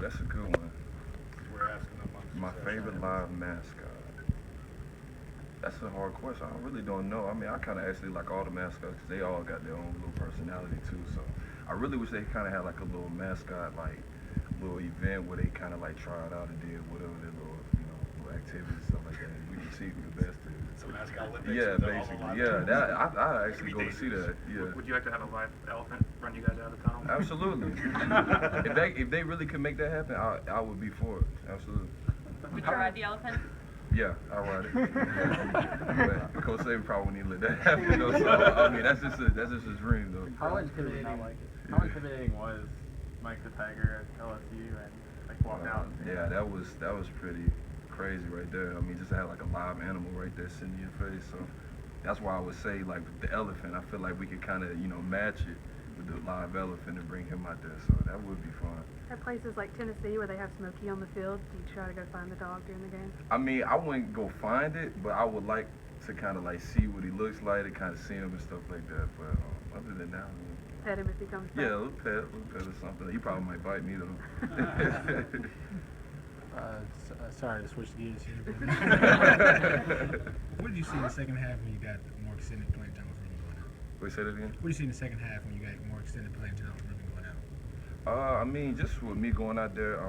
that's a good one. We're asking amongst My yourselves. favorite live mascot. That's a hard question. I really don't know. I mean, I kind of actually like all the mascots because they all got their own little personality too. So I really wish they kind of had like a little mascot, like little event where they kind of like tried out and did whatever their little, little activities stuff like that. We can see who the best is. Some mascot Olympics Yeah, with all the basically. live Yeah, animals. that I That could actually be go to see dangerous. that. Yeah. Would you like to have a live elephant run you guys out of the tunnel? Absolutely. If they really could make that happen, I would be for it. Absolutely. Would you ride the elephant? Yeah, I ride it. But Coach Saban probably wouldn't even let that happen though. So I mean, that's just a dream though. How intimidating? How intimidating was Mike the Tiger at LSU and like walking out? Yeah, that was pretty crazy right there. I mean, just to have like a live animal right there sitting in your face. So that's why I would say like with the elephant, I feel like we could kind of match it with the live elephant and bring him out there. So that would be fun. At places like Tennessee where they have Smokey on the field, do you try to go find the dog during the game? I mean, I wouldn't go find it, but I would like to kind of like see what he looks like and kind of see him and stuff like that. But other than that, I mean, Pet him if he comes back. yeah, a little pet or something. He probably might bite me though. Sorry to switch gears here. But what did you see in the second half when you got more extended playing time with Ruben going out? Wait, say that again? What did you see in the second half when you got more extended playing time with Ruben going out? I mean, just with me going out there,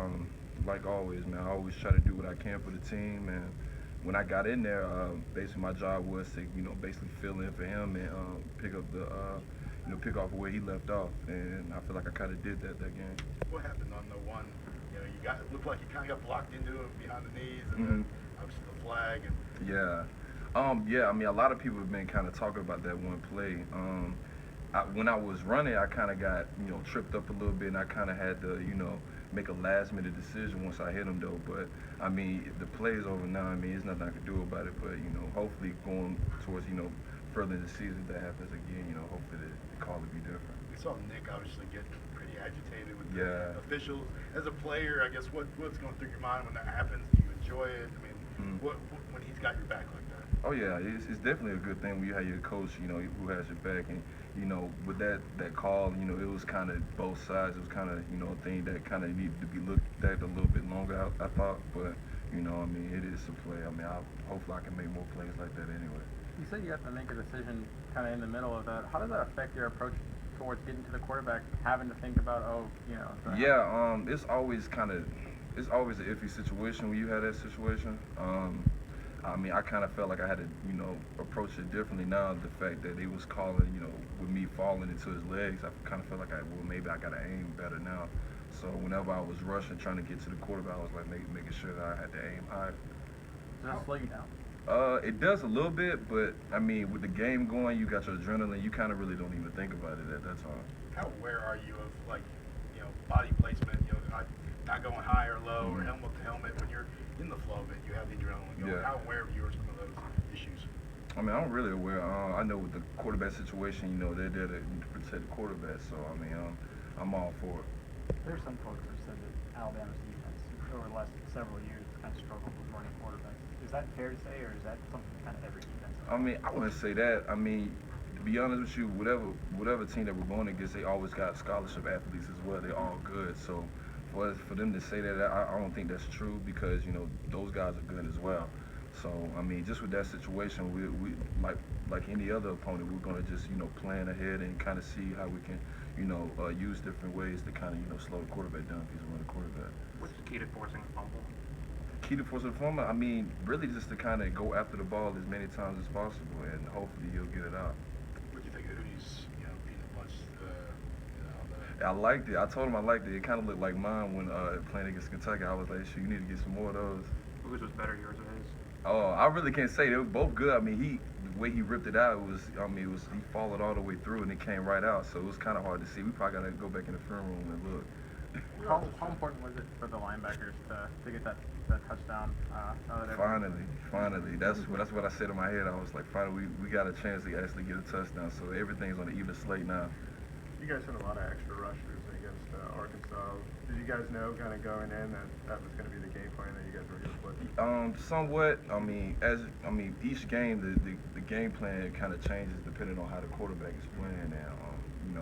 like always, man, I always try to do what I can for the team. And when I got in there, basically my job was to, basically fill in for him and pick up pick off where he left off. And I feel like I kind of did that game. What happened on the one? It looked like you kind of got blocked into him behind the knees, and then obviously the flag. And Yeah. Yeah, I mean, a lot of people have been kind of talking about that one play. When I was running, I kind of got, tripped up a little bit, and I kind of had to, make a last-minute decision once I hit him, though. But, I mean, the play's over now. I mean, there's nothing I can do about it. But, hopefully going towards, further in the season, if that happens again, hopefully the call will be different. we saw Nick obviously get pretty agitated with the Yeah. officials. As a player, I guess what's going through your mind when that happens? Do you enjoy it? I mean, what when he's got your back like that? Oh yeah, it's definitely a good thing when you have your coach, who has your back, and with that call, it was kind of both sides. It was kind of a thing that kind of needed to be looked at a little bit longer. I thought, but I mean, it is a play. I mean, hopefully I can make more plays like that anyway. You said you have to make a decision kind of in the middle of that. How does that affect your approach towards getting to the quarterback, having to think about, Yeah, it's always an iffy situation when you have that situation. I mean, I kind of felt like I had to, approach it differently now. The fact that he was calling, with me falling into his legs, I kind of felt like maybe I got to aim better now. So whenever I was rushing, trying to get to the quarterback, I was like making sure that I had to aim high. does it slow you down? It does a little bit, but I mean, with the game going, you got your adrenaline. You kind of really don't even think about it at that time. How aware are you of body placement? Not going high or low or helmet to helmet when you're in the flow of it. You have the adrenaline going. Yeah. How aware of you are some of those issues? I mean, I'm really aware. I know with the quarterback situation, they're there to protect the quarterback. So I mean, I'm all for it. There's some folks who said that Alabama's defense over the last several years kind of struggled with running quarterbacks. Is that fair to say, or is that something kind of every defense? I mean, I wouldn't say that. I mean, to be honest with you, whatever team that we're going against, they always got scholarship athletes as well. They're all good. So for them to say that, I don't think that's true because those guys are good as well. So I mean, just with that situation, we like any other opponent, we're gonna just plan ahead and kind of see how we can use different ways to kind of slow the quarterback down if he's running the quarterback. What's the key to forcing a fumble? Key to forcing a fumble, I mean, really just to kind of go after the ball as many times as possible, and hopefully he'll get it out. What do you think of Udi's being a bunch? I liked it. I told him I liked it. It kind of looked like mine when playing against Kentucky. I was like, "Shit, you need to get some more of those." Whose was better, yours or his? Oh, I really can't say. They were both good. I mean, the way he ripped it out, he followed all the way through and it came right out. So it was kind of hard to see. We probably gotta go back in the film room and look. How important was it for the linebackers to get that touchdown? Finally, that's what I said in my head. I was like, finally, we got a chance to actually get a touchdown. So everything's on an even slate now. You guys had a lot of extra rushers against Arkansas. Did you guys know kind of going in that was going to be the game plan that you guys were going to play? Somewhat. I mean, each game the game plan kind of changes depending on how the quarterback is playing, and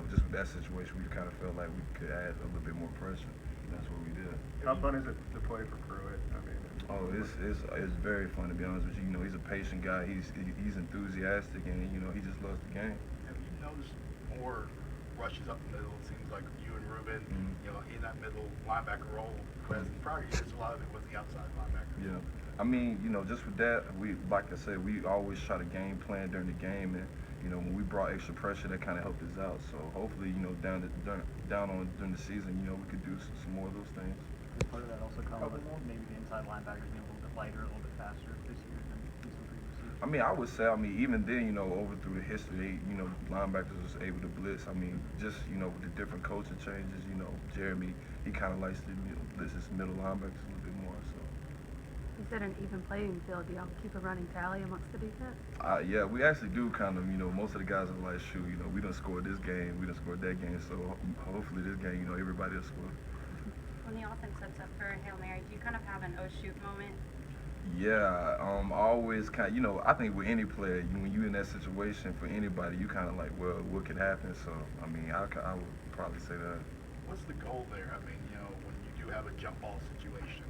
just with that situation, we kind of felt like we could add a little bit more pressure. that's what we did. How fun is it to play for Pruitt? I mean, Oh, it's very fun, to be honest with you. You know, he's a patient guy. He's enthusiastic, and you know, he just loves the game. Have you noticed more rushes up the middle? It seems like you and Ruben, you know, in that middle linebacker role. Whereas in prior years, a lot of it was the outside linebacker. Yeah. I mean, you know, just with that, like I said, we always try to game plan during the game, and you know, when we brought extra pressure, that kind of helped us out. So hopefully, you know, during the season, you know, we could do some more of those things. Does part of that also come with maybe the inside linebackers being a little bit lighter, a little bit faster this year than in some previous years? I mean, I would say, even then, you know, over through the history, you know, linebackers was able to blitz. I mean, just, you know, with the different coaching changes, you know, Jeremy, he kind of likes to, you know, blitz his middle linebackers a little bit more, so. You said an even playing field. Do y'all keep a running tally amongst the defense? Yeah, we actually do kind of, you know, most of the guys are like, shoot, you know, we done scored this game, we done scored that game, so hopefully this game, you know, everybody will score. When the offense sets up for a Hail Mary, do you kind of have an oh shoot moment? Yeah, I always kind of, you know, I think with any player, when you in that situation for anybody, you kind of like, well, what could happen? So, I mean, I would probably say that. What's the goal there? I mean, you know, when you do have a jump ball situation,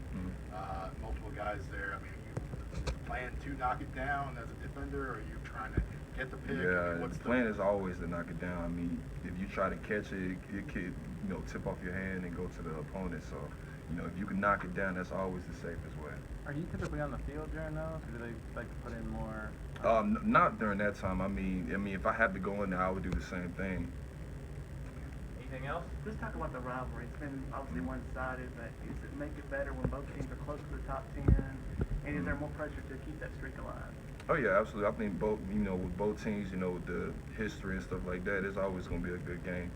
multiple guys there, I mean, you plan to knock it down as a defender, or are you trying to get the pick? Yeah, I mean, the plan is always to knock it down. I mean, if you try to catch it, it could, you know, tip off your hand and go to the opponent. So, you know, if you can knock it down, that's always the safest way. Are you typically on the field during those, or do they like to put in more? Not during that time. I mean, if I had to go in there, I would do the same thing. Anything else? Let's talk about the rivalry. It's been obviously one-sided, but does it make it better when both teams are close to the top 10? And is there more pressure to keep that streak alive? Oh yeah, absolutely. I think both, you know, with both teams, you know, with the history and stuff like that, it's always going to be a good game.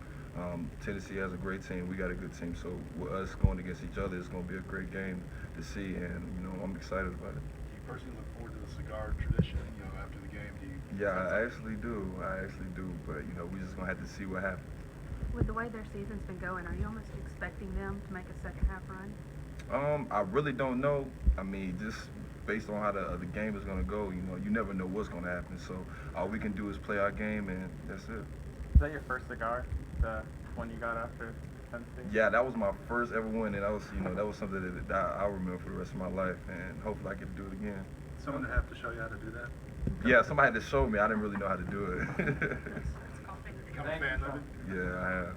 Tennessee has a great team. We got a good team. So with us going against each other, it's going to be a great game to see, and you know, I'm excited about it. Do you personally look forward to the cigar tradition? You know, after the game, do you? Yeah, I actually do. But you know, we just gonna have to see what happens. With the way their season's been going, are you almost expecting them to make a second half run? I really don't know. I mean, just based on how the game is gonna go, you know, you never know what's gonna happen. So all we can do is play our game, and that's it. Is that your first cigar? The one you got after Tennessee? Yeah, that was my first ever one, and that was, you know, that was something that I'll remember for the rest of my life, and hopefully I get to do it again. Someone to have to show you how to do that? Yeah, somebody had to show me. I didn't really know how to do it. It's coffee. Become a fan of it? Yeah, I have.